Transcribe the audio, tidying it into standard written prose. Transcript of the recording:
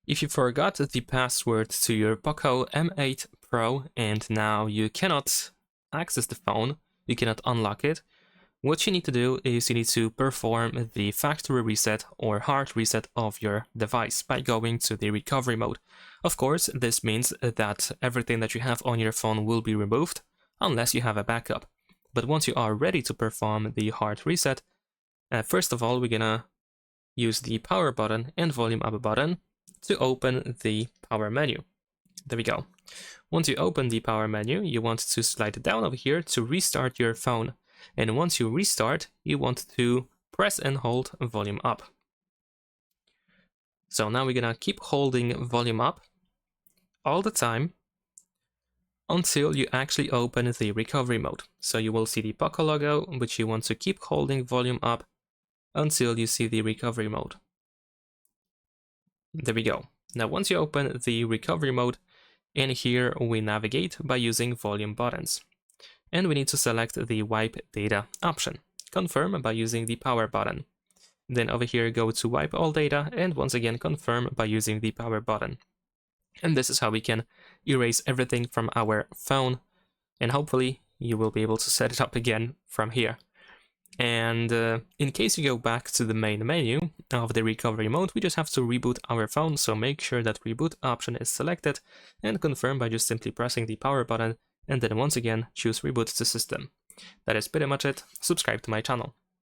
If you forgot the password to your POCO M8 Pro and now you cannot access the phone, you cannot unlock it, what you need to do is you need to perform the factory reset or hard reset of your device by going to the recovery mode. Of course, this means that everything that you have on your phone will be removed unless you have a backup. But once you are ready to perform the hard reset, first of all, we're gonna use the power button and volume up button to open the power menu. There we go. Once you open the power menu, you want to slide down over here to restart your phone. And once you restart, you want to press and hold volume up. So now we're gonna keep holding volume up all the time until you actually open the recovery mode. So you will see the POCO logo, which you want to keep holding volume up until you see the recovery mode. There we go. Now once you open the recovery mode, in here we navigate by using volume buttons. And we need to select the wipe data option. Confirm by using the power button. Then over here go to wipe all data and once again confirm by using the power button. And this is how we can erase everything from our phone, and hopefully you will be able to set it up again from here. And in case you go back to the main menu of the recovery mode, we just have to reboot our phone, so make sure that reboot option is selected and confirm by just simply pressing the power button and then once again choose reboot the system. That is pretty much it. Subscribe to my channel.